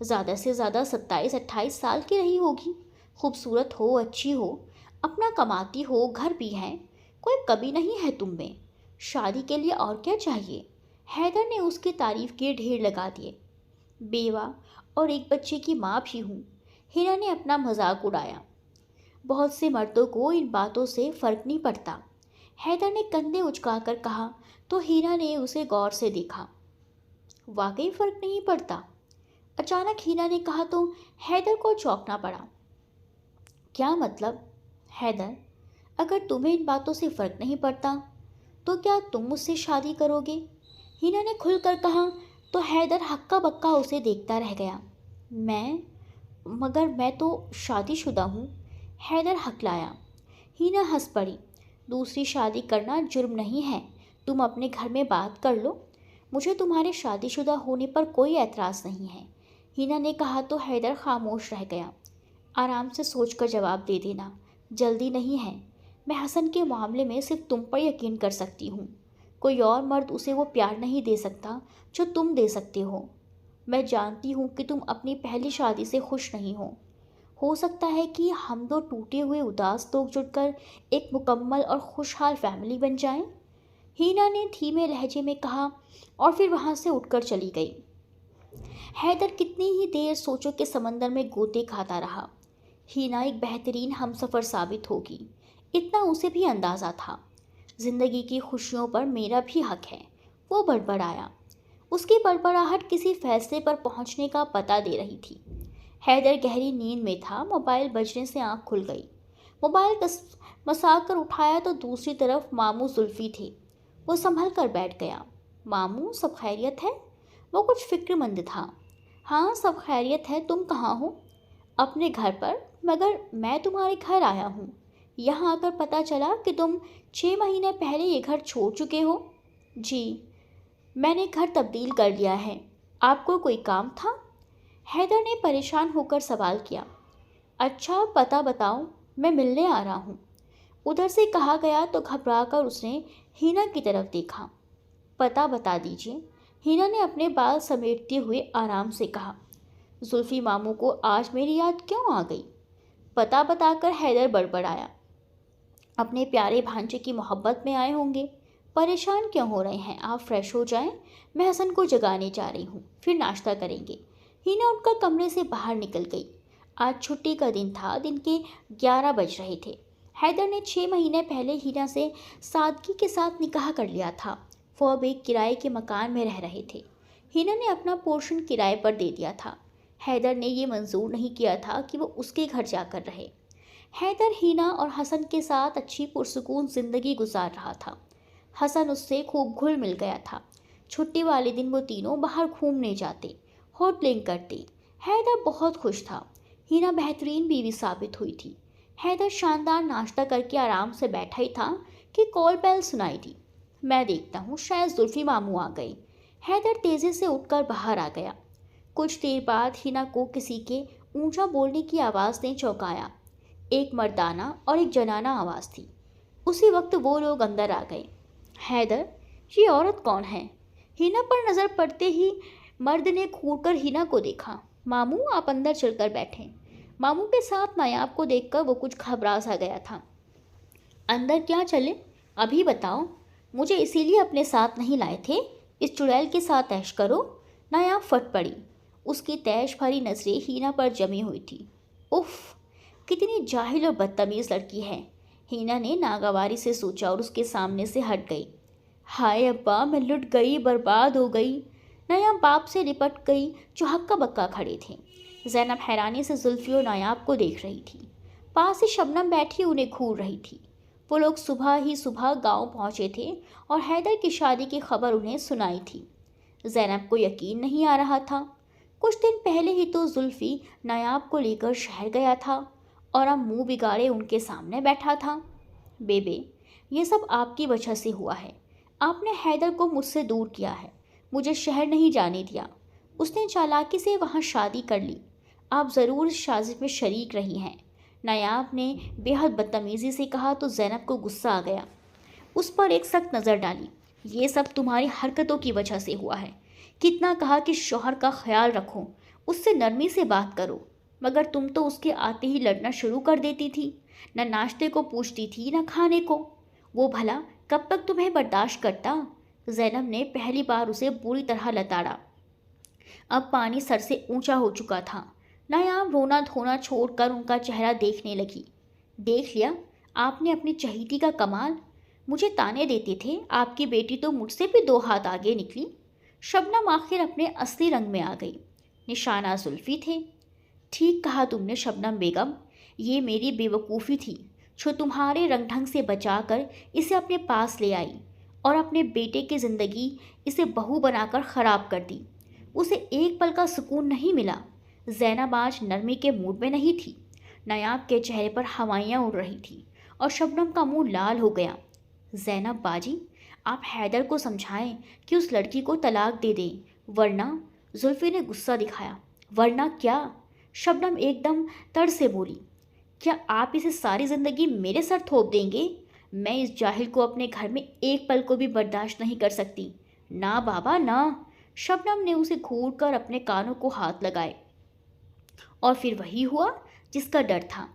زیادہ سے زیادہ 27-28 سال کی رہی ہوگی، خوبصورت ہو، اچھی ہو، اپنا کماتی ہو، گھر بھی ہے، کوئی کمی نہیں ہے تم میں، شادی کے لیے اور کیا چاہیے؟ حیدر نے اس کی تعریف کے ڈھیر لگا دیے۔ بیوہ اور ایک بچے کی ماں بھی ہوں، ہینا نے اپنا مذاق اڑایا۔ بہت سے مردوں کو ان باتوں سے فرق نہیں پڑتا، حیدر نے کندھے اچکا کر کہا تو ہینا نے اسے غور سے دیکھا۔ واقعی فرق نہیں پڑتا؟ اچانک ہینا نے کہا تو حیدر کو چونکنا پڑا۔ کیا مطلب؟ حیدر، اگر تمہیں ان باتوں سے فرق نہیں پڑتا تو کیا تم مجھ سے شادی کرو گے؟ ہینا نے کھل کر کہا تو حیدر ہکا بکا اسے دیکھتا رہ گیا۔ مگر میں تو شادی شدہ ہوں، حیدر ہکلایا۔ ہینا ہنس پڑی۔ دوسری شادی کرنا جرم نہیں ہے، تم اپنے گھر میں بات کر لو، مجھے تمہارے شادی شدہ ہونے پر کوئی اعتراض نہیں ہے، ہینا نے کہا تو حیدر خاموش رہ گیا۔ آرام سے سوچ کر جواب دے دینا، جلدی نہیں ہے، میں حسن کے معاملے میں صرف تم پر یقین کر سکتی ہوں، کوئی اور مرد اسے وہ پیار نہیں دے سکتا جو تم دے سکتے ہو۔ میں جانتی ہوں کہ تم اپنی پہلی شادی سے خوش نہیں ہو سکتا ہے کہ ہم دو ٹوٹے ہوئے اداس لوگ جڑ کر ایک مکمل اور خوشحال فیملی بن جائیں، ہینا نے دھیمے لہجے میں کہا اور پھر وہاں سے اٹھ کر چلی گئی۔ حیدر کتنی ہی دیر سوچوں کے سمندر میں گوتے کھاتا رہا۔ ہینا ایک بہترین ہمسفر ثابت ہوگی، اتنا اسے بھی اندازہ تھا۔ زندگی کی خوشیوں پر میرا بھی حق ہے، وہ بڑبڑایا۔ اس کی بڑبڑاہٹ کسی فیصلے پر پہنچنے کا پتہ دے رہی تھی۔ حیدر گہری نیند میں تھا، موبائل بجنے سے آنکھ کھل گئی۔ موبائل مسا کر اٹھایا تو دوسری طرف ماموں زلفی تھے۔ وہ سنبھل کر بیٹھ گیا۔ ماموں، سب خیریت ہے؟ وہ کچھ فکر مند تھا۔ ہاں سب خیریت ہے، تم کہاں ہو؟ اپنے گھر پر، مگر میں تمہارے گھر آیا ہوں، یہاں آ کر پتہ چلا کہ تم 6 مہینے پہلے یہ گھر چھوڑ چکے ہو۔ جی، میں نے گھر تبدیل کر لیا ہے، آپ کو کوئی کام تھا؟ حیدر نے پریشان ہو کر سوال کیا۔ اچھا پتہ بتاؤ، میں ملنے آ رہا ہوں، ادھر سے کہا گیا تو گھبرا کر اس نے ہینا کی طرف دیکھا۔ پتہ بتا دیجیے، ہینا نے اپنے بال سمیٹتے ہوئے آرام سے کہا۔ زلفی ماموں کو آج میری یاد کیوں آ گئی؟ پتہ بتا کر حیدر بڑبڑایا۔ اپنے پیارے بھانجے کی محبت میں آئے ہوں گے، پریشان کیوں ہو رہے ہیں؟ آپ فریش ہو جائیں، میں حسن کو جگانے جا رہی ہوں، پھر ناشتہ کریں گے۔ ہینا اٹھ کر کمرے سے باہر نکل گئی۔ آج چھٹی کا دن تھا، دن کے 11 بج رہے تھے۔ حیدر نے 6 مہینے پہلے ہینا سے سادگی کے ساتھ نکاح کر لیا تھا۔ وہ اب ایک کرائے کے مکان میں رہ رہے تھے۔ ہینا نے اپنا پورشن کرائے پر دے دیا تھا۔ حیدر نے یہ منظور نہیں کیا تھا کہ وہ اس کے گھر جا کر رہے۔ حیدر ہینا اور حسن کے ساتھ اچھی پرسکون زندگی گزار رہا تھا۔ حسن اس سے خوب گھل مل گیا تھا۔ چھٹی والے دن وہ تینوں باہر گھومنے جاتے، ہوٹلنگ کرتے۔ حیدر بہت خوش تھا۔ ہینا بہترین بیوی ثابت ہوئی تھی۔ حیدر شاندار ناشتہ کر کے آرام سے بیٹھا ہی تھا کہ کال بیل سنائی دی۔ میں دیکھتا ہوں شاید زلفی ماموں آ گئے۔ حیدر تیزی سے اٹھ کر باہر آ گیا۔ کچھ دیر بعد ہینا کو کسی کے اونچا بولنے کی آواز نے چونکایا۔ ایک مردانہ اور ایک جنانہ آواز تھی۔ اسی وقت وہ لوگ اندر آ گئے۔ حیدر، یہ عورت کون ہے؟ ہینا پر نظر پڑتے ہی مرد نے گھور کر ہینا کو دیکھا۔ ماموں، آپ اندر چل کر بیٹھیں۔ ماموں کے ساتھ نایاب کو دیکھ کر وہ کچھ گھبرا سا گیا تھا۔ اندر کیا چلے؟ ابھی بتاؤ، مجھے اسی لیے اپنے ساتھ نہیں لائے تھے، اس چڑیل کے ساتھ عیش کرو۔ نایاب پھٹ پڑی۔ اس کی تیش بھری نظریں ہینا پر جمی ہوئی تھی۔ اف، کتنی جاہل اور بدتمیز لڑکی ہے، ہینا نے ناگواری سے سوچا اور اس کے سامنے سے ہٹ گئی۔ ہائے ابا، میں لٹ گئی، برباد ہو گئی۔ نایاب باپ سے لپٹ گئی جو ہکا بکا کھڑے تھے۔ زینب حیرانی سے زلفی اور نایاب کو دیکھ رہی تھی۔ پاس ہی شبنم بیٹھی انہیں گھور رہی تھی۔ وہ لوگ صبح گاؤں پہنچے تھے اور حیدر کی شادی کی خبر انہیں سنائی تھی۔ زینب کو یقین نہیں آ رہا تھا۔ کچھ دن پہلے ہی تو زلفی نایاب کو لے کر شہر گیا تھا اور اب منہ بگاڑے ان کے سامنے بیٹھا تھا۔ بیبے، یہ سب آپ کی وجہ سے ہوا ہے۔ آپ نے حیدر کو مجھ سے دور کیا ہے، مجھے شہر نہیں جانے دیا۔ اس نے چالاکی سے وہاں شادی کر لی۔ آپ ضرور اس سازش میں شریک رہی ہیں، نایاب نے بے حد بدتمیزی سے کہا تو زینب کو غصہ آ گیا۔ اس پر ایک سخت نظر ڈالی۔ یہ سب تمہاری حرکتوں کی وجہ سے ہوا ہے۔ کتنا کہا کہ شوہر کا خیال رکھو، اس سے نرمی سے بات کرو، مگر تم تو اس کے آتے ہی لڑنا شروع کر دیتی تھی، نہ ناشتے کو پوچھتی تھی نہ کھانے کو۔ وہ بھلا کب تک تمہیں برداشت کرتا؟ زینب نے پہلی بار اسے بری طرح لتاڑا۔ اب پانی سر سے اونچا ہو چکا تھا۔ نایاب رونا دھونا چھوڑ کر ان کا چہرہ دیکھنے لگی۔ دیکھ لیا آپ نے اپنی چہیتی کا کمال؟ مجھے تانے دیتے تھے، آپ کی بیٹی تو مجھ سے بھی 2 ہاتھ آگے نکلی۔ شبنم آخر اپنے اصلی رنگ میں آ گئی۔ نشانہ زلفی تھے۔ ٹھیک کہا تم نے شبنم بیگم، یہ میری بے وقوفی تھی جو تمہارے رنگ ڈھنگ سے بچا کر اسے اپنے پاس لے آئی اور اپنے بیٹے کی زندگی اسے بہو بنا کر خراب کر دی۔ اسے ایک پل کا سکون نہیں ملا۔ زینب آج نرمی کے موڈ میں نہیں تھی۔ نایاب کے چہرے پر ہوائیاں اڑ رہی تھیں اور شبنم کا منہ لال ہو گیا۔ زینب باجی، آپ حیدر کو سمجھائیں کہ اس لڑکی کو طلاق دے دیں، ورنہ… زلفی نے غصہ دکھایا۔ ورنہ کیا؟ شبنم ایک دم تڑ سے بولی۔ کیا آپ اسے ساری زندگی میرے سر تھوپ دیں گے؟ میں اس جاہل کو اپنے گھر میں ایک پل کو بھی برداشت نہیں کر سکتی۔ نہ بابا نہ۔ شبنم نے اسے گھور کر اپنے کانوں کو ہاتھ لگائے۔ اور پھر وہی ہوا جس کا ڈر تھا۔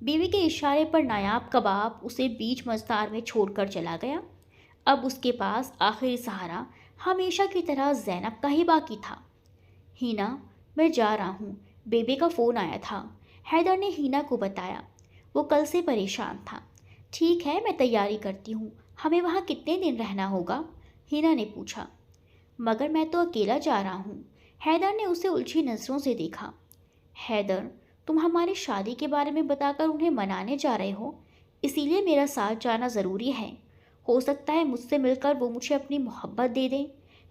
بیوی کے اشارے پر نایاب کا باپ اسے بیچ مزدار میں چھوڑ کر چلا گیا۔ اب اس کے پاس آخری سہارا ہمیشہ کی طرح زینب کا ہی باقی تھا۔ ہینا، میں جا رہا ہوں، بیبے کا فون آیا تھا، حیدر نے ہینا کو بتایا۔ وہ کل سے پریشان تھا۔ ٹھیک ہے، میں تیاری کرتی ہوں۔ ہمیں وہاں کتنے دن رہنا ہوگا؟ ہینا نے پوچھا۔ مگر میں تو اکیلا جا رہا ہوں۔ حیدر نے اسے الجھی نظروں سے دیکھا۔ حیدر، تم ہماری شادی کے بارے میں بتا کر انہیں منانے جا رہے ہو، اسی لیے میرا ساتھ جانا ضروری ہے۔ ہو سکتا ہے مجھ سے مل کر وہ مجھے اپنی محبت دے دیں۔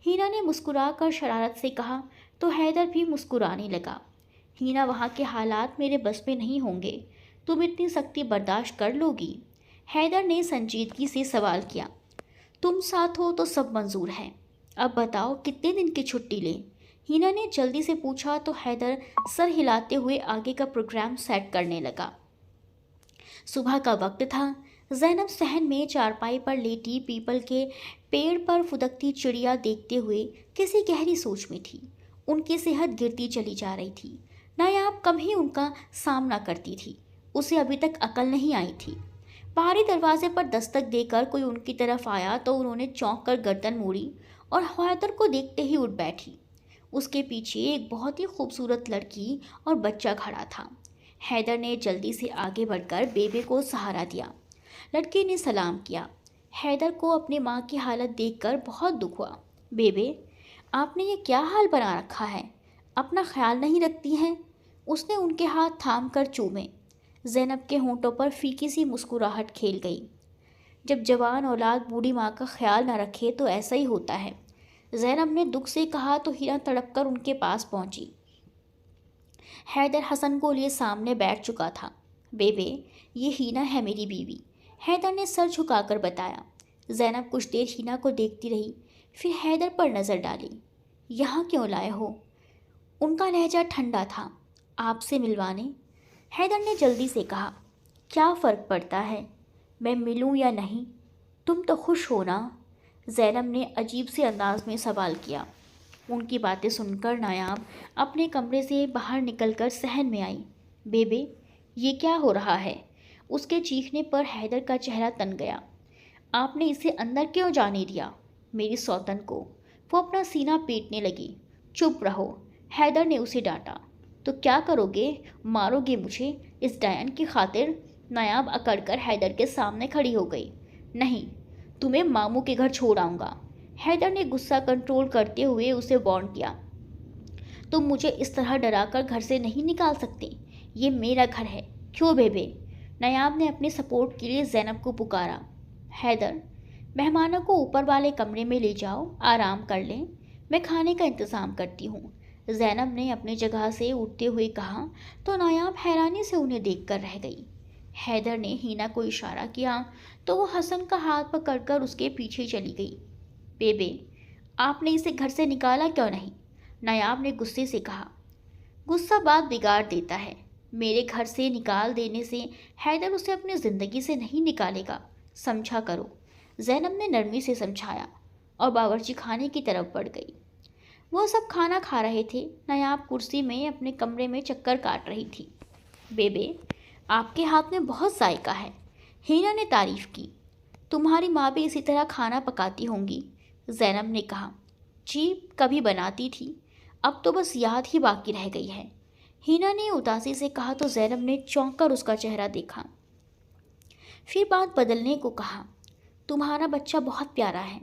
ہینا نے مسکرا کر شرارت سے کہا تو حیدر بھی مسکرانے لگا۔ ہینا، وہاں کے حالات میرے بس میں نہیں ہوں گے، تم اتنی سختی برداشت کر لو گی؟ حیدر نے سنجیدگی سے سوال کیا۔ تم ساتھ ہو تو سب منظور ہے۔ اب بتاؤ کتنے دن کی چھٹی لیں؟ ہینا نے جلدی سے پوچھا تو حیدر سر ہلاتے ہوئے آگے کا پروگرام سیٹ کرنے لگا۔ صبح کا وقت تھا۔ زینب صحن میں چارپائی پر لیٹی پیپل کے پیڑ پر پھدکتی چڑیا دیکھتے ہوئے کسی گہری سوچ میں تھی۔ ان کی صحت گرتی چلی جا رہی تھی۔ نایاب کم ہی ان کا سامنا کرتی تھی، اسے ابھی تک عقل نہیں آئی تھی۔ باہری دروازے پر دستک دے کر کوئی ان کی طرف آیا تو انہوں نے چونک کر گردن موڑی اور حیدر کو دیکھتے ہی اٹھ بیٹھی۔ اس کے پیچھے ایک بہت ہی خوبصورت لڑکی اور بچہ کھڑا تھا۔ حیدر نے جلدی سے آگے بڑھ کر بیبے کو سہارا دیا۔ لڑکی نے سلام کیا۔ حیدر کو اپنی ماں کی حالت دیکھ کر بہت دکھ ہوا۔ بیبے، آپ نے یہ کیا حال بنا رکھا ہے؟ اپنا خیال نہیں رکھتی ہیں؟ اس نے ان کے ہاتھ تھام کر چومے۔ زینب کے ہونٹوں پر پھیکی سی مسکراہٹ کھیل گئی۔ جب جوان اولاد بوڑھی ماں کا خیال نہ رکھے تو ایسا ہی ہوتا ہے، زینب نے دکھ سے کہا تو ہینا تڑپ کر ان کے پاس پہنچی۔ حیدر حسن کو لیے سامنے بیٹھ چکا تھا۔ بیبے، یہ ہینا ہے میری بیوی، حیدر نے سر جھکا کر بتایا۔ زینب کچھ دیر ہینا کو دیکھتی رہی، پھر حیدر پر نظر ڈالی۔ یہاں کیوں لائے ہو؟ ان کا لہجہ ٹھنڈا تھا۔ آپ سے ملوانے؟ حیدر نے جلدی سے کہا۔ کیا فرق پڑتا ہے، میں ملوں یا نہیں؟ تم تو خوش ہو نا؟ زینب نے عجیب سے انداز میں سوال کیا۔ ان کی باتیں سن کر نایاب اپنے کمرے سے باہر نکل کر صحن میں آئی۔ بیبے، یہ کیا ہو رہا ہے؟ اس کے چیخنے پر حیدر کا چہرہ تن گیا۔ آپ نے اسے اندر کیوں جانے دیا؟ میری سوتن کو۔ وہ اپنا سینہ پیٹنے لگی۔ چپ رہو، حیدر نے اسے ڈانٹا۔ تو کیا کرو گے؟ مارو گے مجھے اس ڈائن کی خاطر؟ نایاب اکڑ کر حیدر کے سامنے کھڑی ہو گئی۔ نہیں، تمہیں ماموں کے گھر چھوڑ آؤں گا۔ حیدر نے غصہ کنٹرول کرتے ہوئے اسے وارن کیا۔ تم مجھے اس طرح ڈرا کر گھر سے نہیں نکال سکتے، یہ میرا گھر ہے۔ کیوں بیبے؟ نایاب نے اپنے سپورٹ کے لیے زینب کو پکارا۔ حیدر، مہمانوں کو اوپر والے کمرے میں لے جاؤ، آرام کر لیں، میں کھانے کا انتظام کرتی ہوں، زینب نے اپنی جگہ سے اٹھتے ہوئے کہا تو نایاب حیرانی سے انہیں دیکھ کر رہ گئی۔ حیدر نے ہینا کو اشارہ کیا تو وہ حسن کا ہاتھ پکڑ کر اس کے پیچھے چلی گئی۔ بیبے، آپ نے اسے گھر سے نکالا کیوں نہیں؟ نایاب نے غصے سے کہا۔ غصہ بات بگاڑ دیتا ہے، میرے گھر سے نکال دینے سے حیدر اسے اپنی زندگی سے نہیں نکالے گا، سمجھا کرو، زینب نے نرمی سے سمجھایا اور باورچی خانے کی طرف بڑھ گئی۔ وہ سب کھانا کھا رہے تھے۔ نایاب کرسی میں اپنے کمرے میں چکر کاٹ رہی تھی۔ بیبے، آپ کے ہاتھ میں بہت ذائقہ ہے، ہینا نے تعریف کی۔ تمہاری ماں بھی اسی طرح کھانا پکاتی ہوں گی، زینب نے کہا۔ جی، کبھی بناتی تھی، اب تو بس یاد ہی باقی رہ گئی ہے، ہینا نے اداسی سے کہا تو زینب نے چونک کر اس کا چہرہ دیکھا۔ پھر بات بدلنے کو کہا، تمہارا بچہ بہت پیارا ہے۔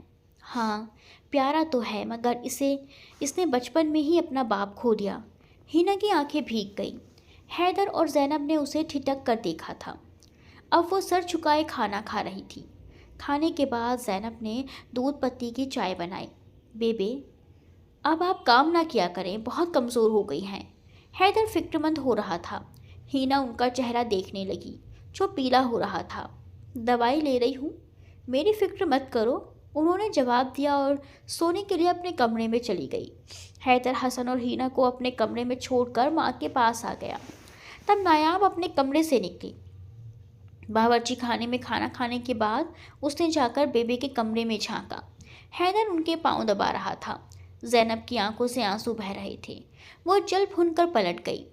ہاں، پیارا تو ہے، مگر اس نے بچپن میں ہی اپنا باپ کھو دیا۔ ہینا کی آنکھیں بھیگ گئیں۔ حیدر اور زینب نے اسے ٹھٹک کر دیکھا تھا۔ اب وہ سر جھکائے کھانا کھا رہی تھی۔ کھانے کے بعد زینب نے دودھ پتی کی چائے بنائی۔ بیبے، اب آپ کام نہ کیا کریں، بہت کمزور ہو گئی ہیں۔ حیدر فکر مند ہو رہا تھا۔ ہینا ان کا چہرہ دیکھنے لگی جو پیلا ہو رہا تھا۔ دوائی لے رہی ہوں، میری فکر مت کرو، انہوں نے جواب دیا اور سونے کے لیے اپنے کمرے میں چلی گئی۔ حیدر حسن اور ہینا کو اپنے کمرے میں چھوڑ کر ماں کے پاس آ گیا۔ تب نایاب اپنے کمرے سے نکلی۔ باورچی خانے میں کھانا کھانے کے بعد اس نے جا کر بیبے کے کمرے میں جھانکا۔ حیدر ان کے پاؤں دبا رہا تھا۔ زینب کی آنکھوں سے آنسو بہہ رہے تھے۔ وہ جل بھن کر پلٹ گئی۔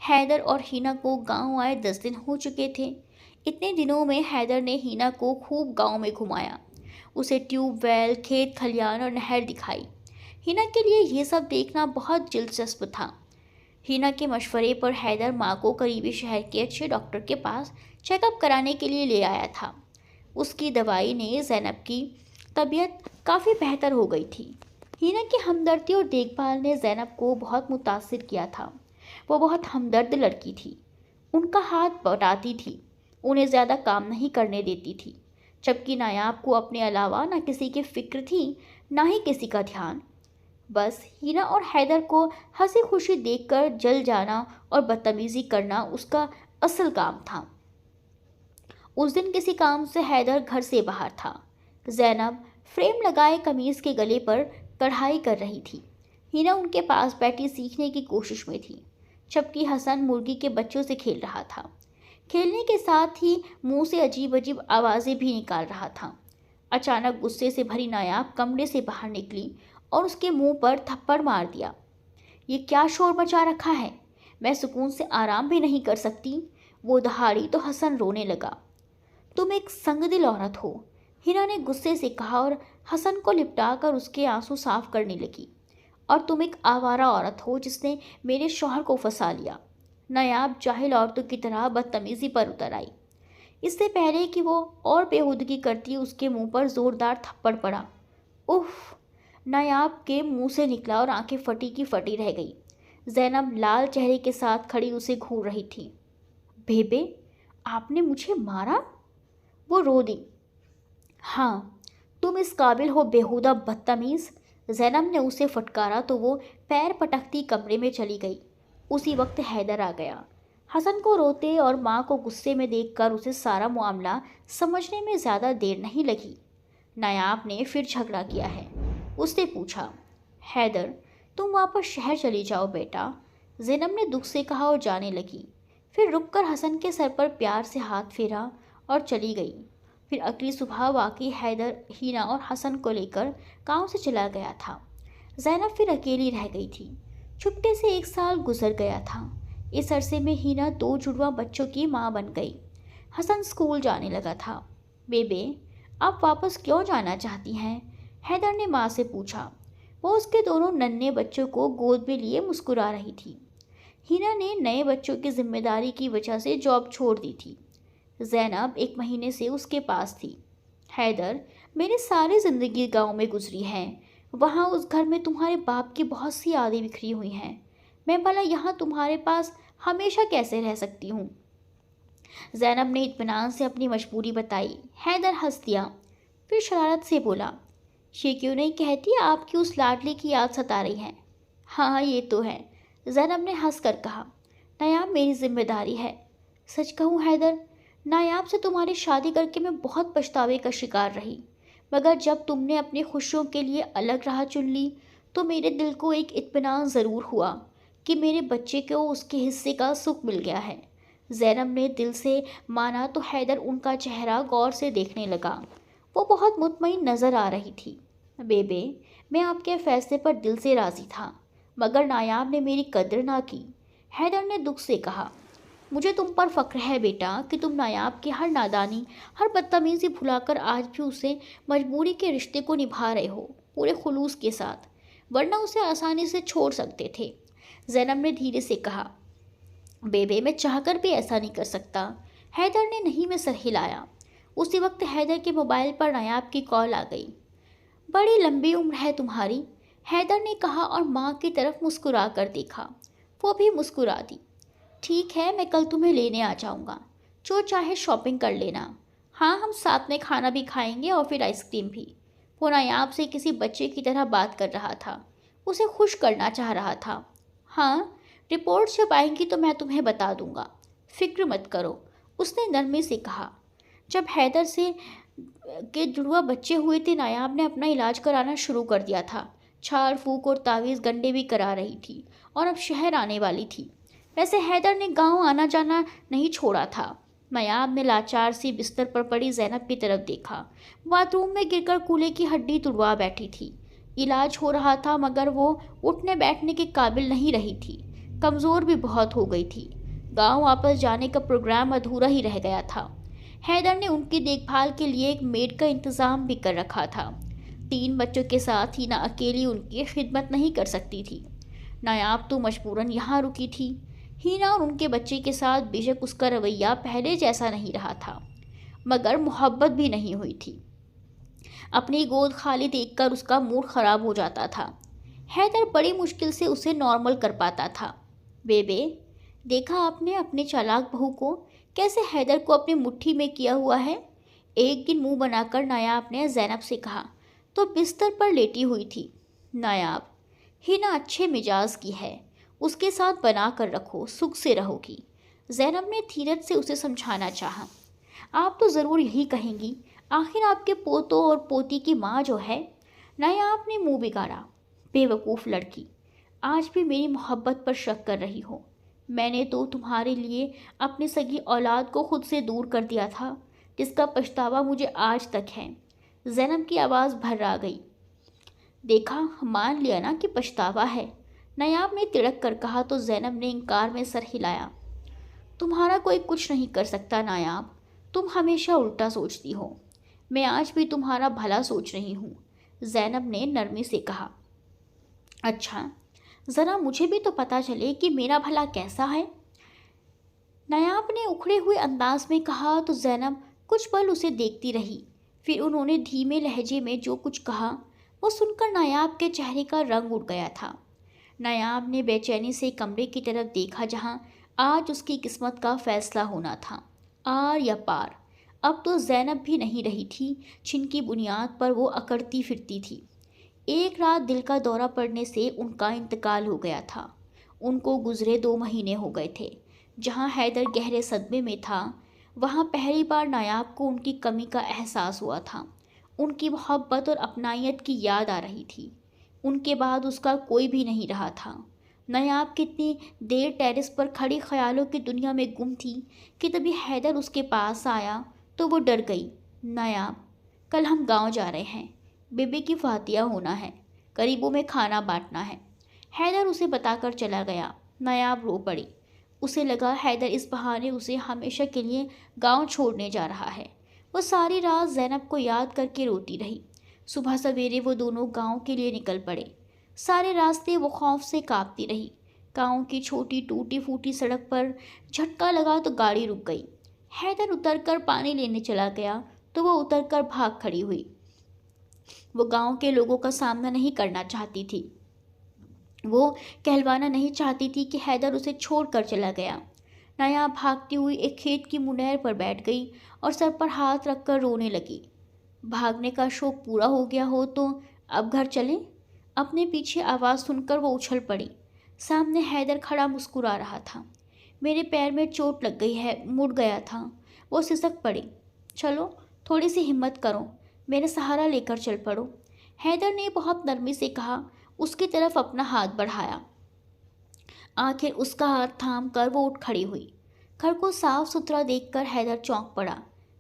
حیدر اور ہینا کو گاؤں آئے 10 دن ہو چکے تھے۔ اتنے دنوں میں حیدر نے ہینا کو خوب گاؤں میں گھمایا، اسے ٹیوب ویل، کھیت کھلیان اور نہر دکھائی۔ ہینا کے لیے یہ سب دیکھنا بہت دلچسپ تھا۔ ہینا کے مشورے پر حیدر ماں کو قریبی شہر کے اچھے ڈاکٹر کے پاس چیک اپ کرانے کے لیے لے آیا تھا۔ اس کی دوائی نے زینب کی طبیعت کافی بہتر ہو گئی تھی۔ ہینا کی ہمدردی اور دیکھ بھال نے زینب کو بہت متاثر کیا تھا۔ وہ بہت ہمدرد لڑکی تھی، ان کا ہاتھ بٹاتی تھی، انہیں زیادہ کام نہیں کرنے دیتی تھی، جبکہ نایاب کو اپنے علاوہ نہ کسی کی فکر تھی نہ ہی کسی کا دھیان۔ بس ہینا اور حیدر کو ہنسی خوشی دیکھ کر جل جانا اور بدتمیزی کرنا اس کا اصل کام تھا۔ اس دن کسی کام سے حیدر گھر سے باہر تھا۔ زینب فریم لگائے قمیص کے گلے پر کڑھائی کر رہی تھی۔ ہینا ان کے پاس بیٹھی سیکھنے کی کوشش میں تھی، جبکہ حسن مرغی کے بچوں سے کھیل رہا تھا۔ کھیلنے کے ساتھ ہی منہ سے عجیب عجیب آوازیں بھی نکال رہا تھا۔ اچانک غصے سے بھری نایاب کمرے سے باہر نکلی اور اس کے منہ پر تھپڑ مار دیا۔ یہ کیا شور مچا رکھا ہے، میں سکون سے آرام بھی نہیں کر سکتی۔ وہ دہاڑی تو حسن رونے لگا۔ تم ایک سنگ دل عورت ہو، ہینا نے غصے سے کہا اور حسن کو لپٹا کر اس کے آنسو صاف کرنے لگی۔ اور تم ایک آوارہ عورت ہو جس نے میرے شوہر کو پھنسا لیا۔ نایاب جاہل عورتوں کی طرح بدتمیزی پر اتر آئی۔ اس سے پہلے کہ وہ اور بےہودگی کرتی اس کے منہ پر زوردار تھپڑ پڑا۔ اف! نایاب کے منہ سے نکلا اور آنکھیں پھٹی کی پھٹی رہ گئی۔ زینب لال چہرے کے ساتھ کھڑی اسے گھور رہی تھی۔ بیبے، آپ نے مجھے مارا؟ وہ رو دی۔ ہاں، تم اس قابل ہو بےہودہ بدتمیز، زینب نے اسے پھٹکارا تو وہ پیر پٹکتی کمرے میں چلی گئی۔ اسی وقت حیدر آ گیا۔ حسن کو روتے اور ماں کو غصے میں دیکھ کر اسے سارا معاملہ سمجھنے میں زیادہ دیر نہیں لگی۔ نایاب نے پھر جھگڑا کیا ہے، اس نے پوچھا۔ حیدر، تم واپس شہر چلی جاؤ بیٹا، زینب نے دکھ سے کہا اور جانے لگی۔ پھر رک کر حسن کے سر پر پیار سے ہاتھ پھیرا اور چلی گئی۔ پھر اگلی صبح واقعی حیدر ہینا اور حسن کو لے کر گاؤں سے چلا گیا تھا۔ زینب پھر اکیلی رہ گئی تھی۔ چھٹے سے 1 سال گزر گیا تھا۔ اس عرصے میں ہینا 2 جڑواں بچوں کی ماں بن گئی۔ حسن اسکول جانے لگا تھا۔ بیبے، آپ واپس کیوں جانا چاہتی ہیں؟ حیدر نے ماں سے پوچھا۔ وہ اس کے دونوں ننھے بچوں کو گود میں لیے مسکرا رہی تھی۔ ہینا نے نئے بچوں کی ذمہ داری کی وجہ سے جاب چھوڑ دی تھی۔ زینب 1 مہینے سے اس کے پاس تھی۔ حیدر، میری ساری زندگی گاؤں میں گزری ہے، وہاں اس گھر میں تمہارے باپ کی بہت سی یادیں بکھری ہوئی ہیں، میں بھلا یہاں تمہارے پاس ہمیشہ کیسے رہ سکتی ہوں؟ زینب نے اطمینان سے اپنی مجبوری بتائی۔ حیدر ہنس دیا، پھر شرارت سے بولا، یہ کیوں نہیں کہتی آپ کی اس لاڈلی کی یاد ستا رہی ہے؟ ہاں یہ تو ہے، زینب نے ہنس کر کہا۔ نایاب میری ذمہ داری ہے۔ سچ کہوں حیدر، نایاب سے تمہاری شادی کر کے میں بہت پچھتاوے کا شکار رہی، مگر جب تم نے اپنی خوشیوں کے لیے الگ راہ چن لی تو میرے دل کو ایک اطمینان ضرور ہوا کہ میرے بچے کو اس کے حصے کا سکھ مل گیا ہے۔ زینب نے دل سے مانا تو حیدر ان کا چہرہ غور سے دیکھنے لگا۔ وہ بہت مطمئن نظر آ رہی تھی۔ بیبے، میں آپ کے فیصلے پر دل سے راضی تھا، مگر نایاب نے میری قدر نہ کی۔ حیدر نے دکھ سے کہا، مجھے تم پر فخر ہے بیٹا کہ تم نایاب کی ہر نادانی، ہر بدتمیزی بھلا کر آج بھی اسے مجبوری کے رشتے کو نبھا رہے ہو، پورے خلوص کے ساتھ، ورنہ اسے آسانی سے چھوڑ سکتے تھے۔ زینب نے دھیرے سے کہا، بیبے میں چاہ کر بھی ایسا نہیں کر سکتا۔ حیدر نے نہیں میں سر ہلایا۔ اسی وقت حیدر کے موبائل پر نایاب کی کال آ گئی۔ بڑی لمبی عمر ہے تمہاری، حیدر نے کہا اور ماں کی طرف مسکرا کر دیکھا۔ وہ بھی مسکرا دی۔ ٹھیک ہے، میں کل تمہیں لینے آ جاؤں گا، جو چاہے شاپنگ کر لینا۔ ہاں، ہم ساتھ میں کھانا بھی کھائیں گے اور پھر آئس کریم بھی۔ وہ نایاب سے کسی بچے کی طرح بات کر رہا تھا، اسے خوش کرنا چاہ رہا تھا۔ ہاں، رپورٹس جب آئیں گی تو میں تمہیں بتا دوں گا، فکر مت کرو، اس نے نرمی سے کہا۔ جب حیدر سے کے جڑوا بچے ہوئے تھے، نایاب نے اپنا علاج کرانا شروع کر دیا تھا۔ چھاڑ پھونک اور تعویذ گنڈے بھی کرا رہی تھی اور اب شہر آنے والی تھی۔ ویسے حیدر نے گاؤں آنا جانا نہیں چھوڑا تھا۔ نایاب نے لاچار سی بستر پر پڑی زینب کی طرف دیکھا۔ باتھ روم میں گر کر کولے کی ہڈی توڑوا بیٹھی تھی۔ علاج ہو رہا تھا مگر وہ اٹھنے بیٹھنے کے قابل نہیں رہی تھی، کمزور بھی بہت ہو گئی تھی۔ گاؤں واپس جانے کا پروگرام ادھورا ہی رہ گیا تھا۔ حیدر نے ان کی دیکھ بھال کے لیے ایک میڈ کا انتظام بھی کر رکھا تھا۔ 3 بچوں کے ساتھ ہینا اکیلی ان کی خدمت نہیں کر سکتی تھی۔ نایاب تو مجبوراً یہاں رکی تھی۔ ہینا اور ان کے بچے کے ساتھ بے شک اس کا رویہ پہلے جیسا نہیں رہا تھا، مگر محبت بھی نہیں ہوئی تھی۔ اپنی گود خالی دیکھ کر اس کا موڈ خراب ہو جاتا تھا۔ حیدر بڑی مشکل سے اسے نارمل کر پاتا تھا۔ بیبے، دیکھا آپ نے اپنے چالاک بہو کو کیسے حیدر کو اپنی مٹھی میں کیا ہوا ہے؟ ایک دن منہ بنا کر نایاب نے زینب سے کہا تو بستر پر لیٹی ہوئی تھی۔ نایاب، ہینا اچھے مزاج کی ہے، اس کے ساتھ بنا کر رکھو، سکھ سے رہو گی۔ زینب نے دھیرج سے اسے سمجھانا چاہا۔ آپ تو ضرور یہی کہیں گی، آخر آپ کے پوتوں اور پوتی کی ماں جو ہے۔ نایاب نے منہ بگاڑا۔ بے وقوف لڑکی، آج بھی میری محبت پر شک کر رہی ہو۔ میں نے تو تمہارے لیے اپنی سگی اولاد کو خود سے دور کر دیا تھا، جس کا پچھتاوا مجھے آج تک ہے۔ زینب کی آواز بھر آ گئی۔ دیکھا، مان لیا نا کہ پچھتاوا ہے، نایاب نے تڑک کر کہا تو زینب نے انکار میں سر ہلایا۔ تمہارا کوئی کچھ نہیں کر سکتا نایاب، تم ہمیشہ الٹا سوچتی ہو۔ میں آج بھی تمہارا بھلا سوچ رہی ہوں، زینب نے نرمی سے کہا۔ اچھا، ذرا مجھے بھی تو پتہ چلے کہ میرا بھلا کیسا ہے، نایاب نے اکھڑے ہوئے انداز میں کہا تو زینب کچھ پل اسے دیکھتی رہی۔ پھر انہوں نے دھیمے لہجے میں جو کچھ کہا وہ سن کر نایاب کے چہرے کا رنگ اڑ گیا تھا۔ نایاب نے بے چینی سے کمرے کی طرف دیکھا جہاں آج اس کی قسمت کا فیصلہ ہونا تھا، آر یا پار۔ اب تو زینب بھی نہیں رہی تھی جن کی بنیاد پر وہ اکڑتی پھرتی تھی۔ ایک رات دل کا دورہ پڑنے سے ان کا انتقال ہو گیا تھا۔ ان کو گزرے 2 مہینے ہو گئے تھے۔ جہاں حیدر گہرے صدمے میں تھا، وہاں پہلی بار نایاب کو ان کی کمی کا احساس ہوا تھا۔ ان کی محبت اور اپنائیت کی یاد آ رہی تھی۔ ان کے بعد اس کا کوئی بھی نہیں رہا تھا۔ نایاب کتنی دیر ٹیرس پر کھڑی خیالوں کی دنیا میں گم تھی کہ تبھی حیدر اس کے پاس آیا تو وہ ڈر گئی۔ نایاب، کل ہم گاؤں جا رہے ہیں، بیبی کی فاتحہ ہونا ہے، قریبوں میں کھانا بانٹنا ہے۔ حیدر اسے بتا کر چلا گیا۔ نایاب رو پڑی۔ اسے لگا حیدر اس بہانے اسے ہمیشہ کے لیے گاؤں چھوڑنے جا رہا ہے۔ وہ ساری رات زینب کو یاد کر کے روتی رہی۔ صبح سویرے وہ دونوں گاؤں کے لیے نکل پڑے۔ سارے راستے وہ خوف سے کانپتی رہی۔ گاؤں کی چھوٹی ٹوٹی پھوٹی سڑک پر جھٹکا لگا تو گاڑی رک گئی۔ حیدر اتر کر پانی لینے چلا گیا تو وہ اتر کر بھاگ کھڑی ہوئی۔ وہ گاؤں کے لوگوں کا سامنا نہیں کرنا چاہتی تھی۔ وہ کہلوانا نہیں چاہتی تھی کہ حیدر اسے چھوڑ کر چلا گیا۔ نایاب بھاگتی ہوئی ایک کھیت کی منیر پر بیٹھ گئی اور سر پر ہاتھ رکھ کر رونے لگی۔ بھاگنے کا شوق پورا ہو گیا ہو تو اب گھر چلیں؟ اپنے پیچھے آواز سن کر وہ اچھل پڑی۔ سامنے حیدر کھڑا مسکرا رہا تھا۔ میرے پیر میں چوٹ لگ گئی ہے، مڑ گیا تھا، وہ سسک پڑی۔ چلو، تھوڑی سی ہمت کرو، میرے سہارا لے کر چل پڑو، حیدر نے بہت نرمی سے کہا۔ اس کی طرف اپنا ہاتھ بڑھایا۔ آخر اس کا ہاتھ تھام کر وہ اٹھ کھڑی ہوئی۔ گھر کو صاف ستھرا دیکھ کر حیدر چونک پڑا۔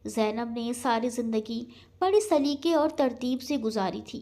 زینب نے ساری زندگی بڑی سلیقے اور ترتیب سے گزاری تھی۔